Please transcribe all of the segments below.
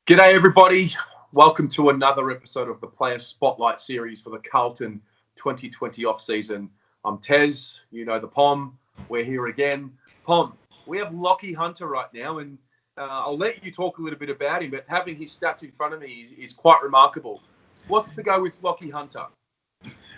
G'day, everybody. Welcome to another episode of the Player Spotlight series for the Carlton 2020 off-season. I'm Tez, you know the Pom. We're here again. Pom, we have Lachie Hunter right now, and I'll let you talk a little bit about him, but having his stats in front of me is quite remarkable. What's the go with Lachie Hunter?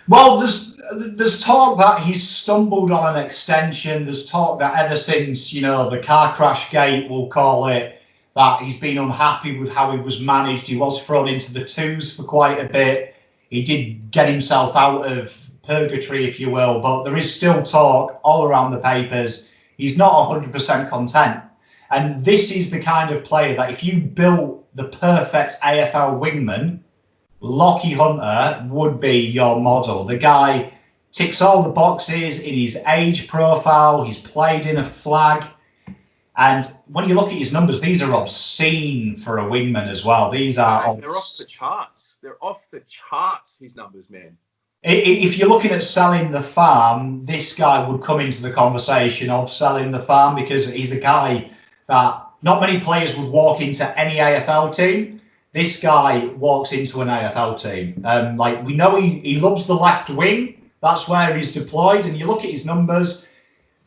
Well, there's talk that he's stumbled on an extension. There's talk that ever since, the car crash gate, we'll call it, that he's been unhappy with how he was managed. He was thrown into the twos for quite a bit. He did get himself out of purgatory, if you will, but there is still talk all around the papers. He's not 100% content. And this is the kind of player that if you built the perfect AFL wingman, Lachie Hunter would be your model. The guy ticks all the boxes in his age profile. He's played in a flag. And when you look at his numbers, these are obscene for a wingman as well. They're off the charts. They're off the charts, his numbers, man. If you're looking at selling the farm, this guy would come into the conversation of selling the farm because he's a guy that not many players would walk into any AFL team. This guy walks into an AFL team. We know he loves the left wing. That's where he's deployed. And you look at his numbers,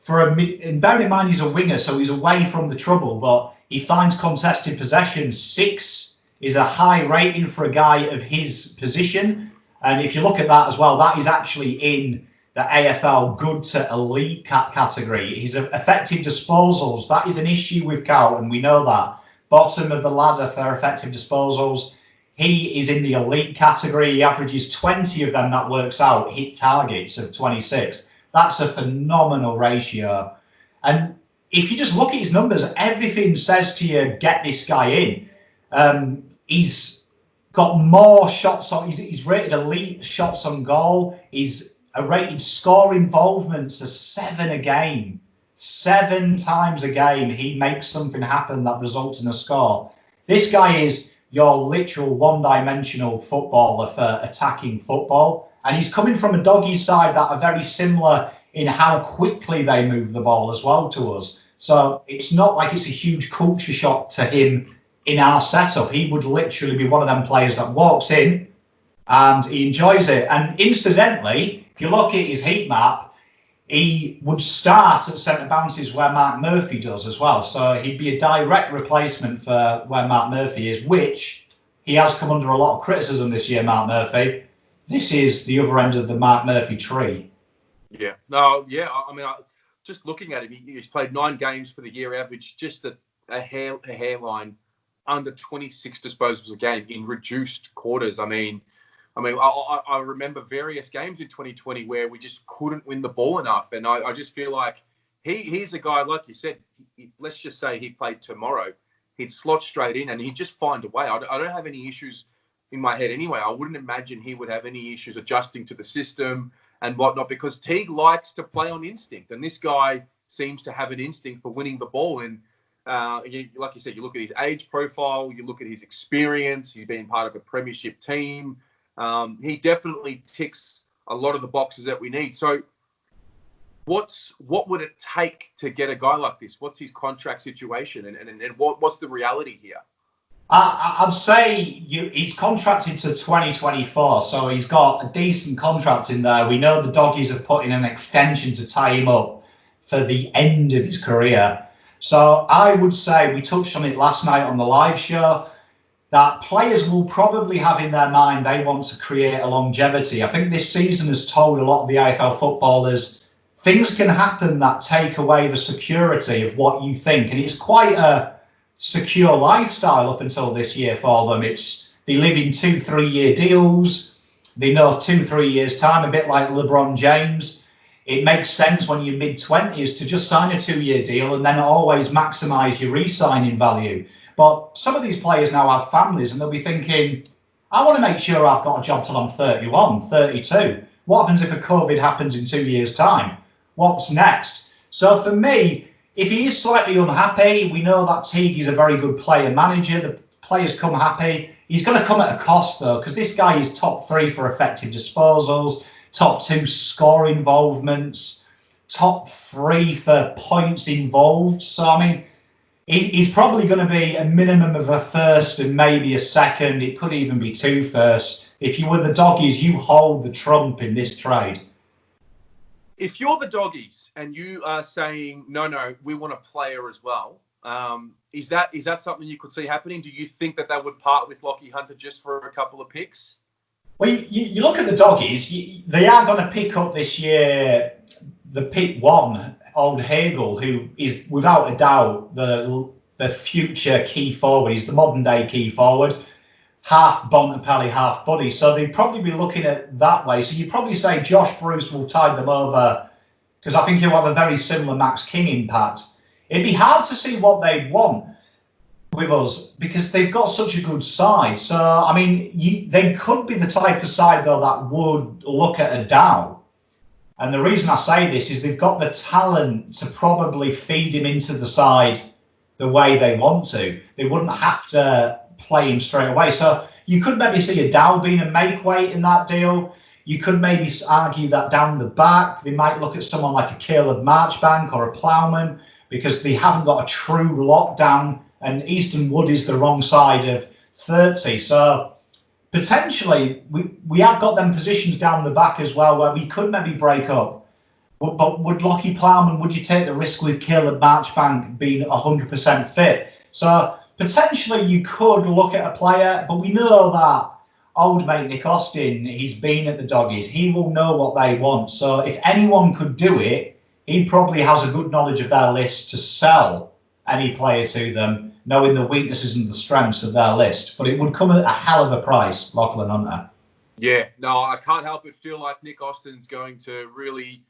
and bearing in mind he's a winger, so he's away from the trouble, but he finds contested possession. 6 is a high rating for a guy of his position. And if you look at that as well, that is actually in the AFL good to elite category. He's effective disposals. That is an issue with Carlton. We know that. Bottom of the ladder for effective disposals. He is in the elite category. He averages 20 of them. That works out. Hit targets of 26. That's a phenomenal ratio. And if you just look at his numbers, everything says to you, get this guy in. He's got more shots on. He's rated elite shots on goal. He's a rated score involvements of 7 a game. 7 times a game, he makes something happen that results in a score. This guy is your literal one-dimensional footballer for attacking football. And he's coming from a doggy side that are very similar in how quickly they move the ball as well to us. So it's not like it's a huge culture shock to him in our setup. He would literally be one of them players that walks in and he enjoys it. And incidentally, if you look at his heat map, he would start at centre bounces where Mark Murphy does as well. So he'd be a direct replacement for where Mark Murphy is, which he has come under a lot of criticism this year, Mark Murphy. This is the other end of the Mark Murphy tree. Yeah. No, yeah. I mean, just looking at him, he's played 9 games for the year, average just a hairline under 26 disposals a game in reduced quarters. I remember various games in 2020 where we just couldn't win the ball enough. And I just feel like he's a guy, like you said, let's just say he played tomorrow, he'd slot straight in and he'd just find a way. I don't have any issues in my head anyway. I wouldn't imagine he would have any issues adjusting to the system and whatnot because Teague likes to play on instinct. And this guy seems to have an instinct for winning the ball. And like you said, you look at his age profile, you look at his experience, he's been part of a premiership team. He definitely ticks a lot of the boxes that we need. So what would it take to get a guy like this? What's his contract situation and what's the reality here? I'd say he's contracted to 2024, so he's got a decent contract in there. We know the Doggies have put in an extension to tie him up for the end of his career. So I would say, we touched on it last night on the live show, that players will probably have in their mind they want to create a longevity. I think this season has told a lot of the AFL footballers things can happen that take away the security of what you think. And it's quite a secure lifestyle up until this year for them. They live in 2-3 year deals. They know 2-3 years time, a bit like LeBron James. It makes sense when you're mid-20s to just sign a 2-year deal and then always maximise your re-signing value. But some of these players now have families and they'll be thinking, I want to make sure I've got a job till I'm 31, 32. What happens if a COVID happens in 2 years' time? What's next? So for me, if he is slightly unhappy, we know that Teague is a very good player manager. The players come happy. He's going to come at a cost, though, because this guy is top 3 for effective disposals, top 2 score involvements, top 3 for points involved. So, I mean, He's probably going to be a minimum of a first and maybe a second. It could even be 2 firsts. If you were the Doggies, you hold the trump in this trade. If you're the Doggies and you are saying, no, we want a player as well, is that something you could see happening? Do you think that they would part with Lachie Hunter just for a couple of picks? Well, you look at the Doggies, they are going to pick up this year the pick one, old Hagel, who is without a doubt the future key forward. He's the modern day key forward, half Bontempelli, half Buddy. So they'd probably be looking at that way. So you'd probably say Josh Bruce will tide them over because I think he'll have a very similar Max King impact. It'd be hard to see what they'd want with us because they've got such a good side. So, I mean, they could be the type of side, though, that would look at a Dow. And the reason I say this is they've got the talent to probably feed him into the side the way they want to. They wouldn't have to play him straight away. So you could maybe see a Dow being a make weight in that deal. You could maybe argue that down the back, they might look at someone like a Caleb Marchbank or a Plowman because they haven't got a true lockdown, and Easton Wood is the wrong side of 30. So potentially, we have got them positions down the back as well where we could maybe break up. But would Lachie Plowman, would you take the risk with Caleb Marchbank being 100% fit? So potentially you could look at a player, but we know that old mate Nick Austin, he's been at the Doggies. He will know what they want. So if anyone could do it, he probably has a good knowledge of their list to sell any player to them, knowing the weaknesses and the strengths of their list. But it would come at a hell of a price, Lachlan Hunter. Yeah, no, I can't help but feel like Nick Austin's going to really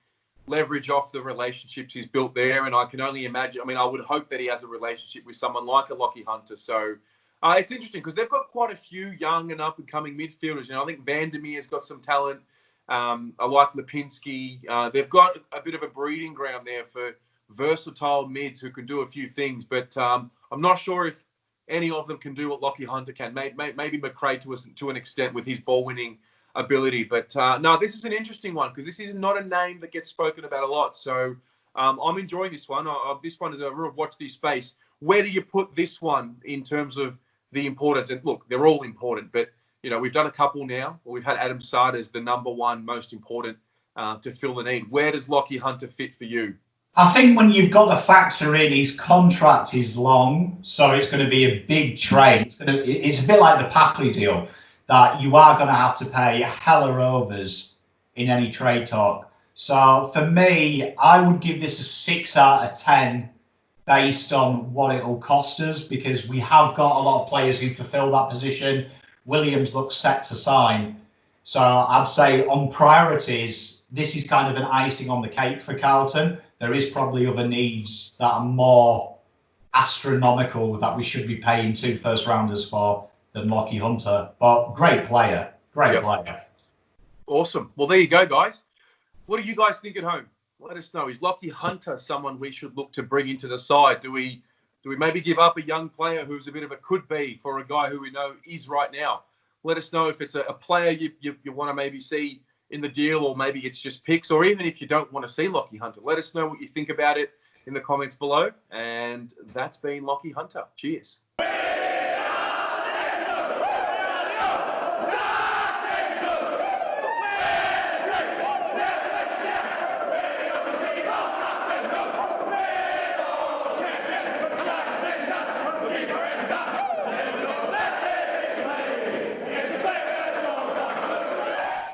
leverage off the relationships he's built there. And I can only imagine, I mean, I would hope that he has a relationship with someone like a Lachie Hunter. So it's interesting because they've got quite a few young and up-and-coming midfielders. You know, I think Vandermeer's got some talent. I like Lipinski. They've got a bit of a breeding ground there for versatile mids who can do a few things. But I'm not sure if any of them can do what Lachie Hunter can. Maybe McRae to an extent with his ball-winning ability. But no, this is an interesting one because this is not a name that gets spoken about a lot. So I'm enjoying this one. This one is a real watch this space. Where do you put this one in terms of the importance? And look, they're all important, but you know, we've done a couple now. We've had Adam Saad as the number one most important to fill the need. Where does Lachie Hunter fit for you? I think when you've got to factor in his contract is long, so it's going to be a big trade. It's a bit like the Packley deal that you are going to have to pay a hell of overs in any trade talk. So for me, I would give this a 6 out of 10 based on what it will cost us because we have got a lot of players who fulfill that position. Williams looks set to sign. So I'd say on priorities, this is kind of an icing on the cake for Carlton. There is probably other needs that are more astronomical that we should be paying 2 first rounders for than Lachie Hunter. But great player. Great player. Awesome. Well, there you go, guys. What do you guys think at home? Let us know. Is Lachie Hunter someone we should look to bring into the side? Do we maybe give up a young player who's a bit of a could be for a guy who we know is right now? Let us know if it's a player you want to maybe see in the deal, or maybe it's just picks, or even if you don't want to see Lachie Hunter. Let us know what you think about it in the comments below. And that's been Lachie Hunter. Cheers.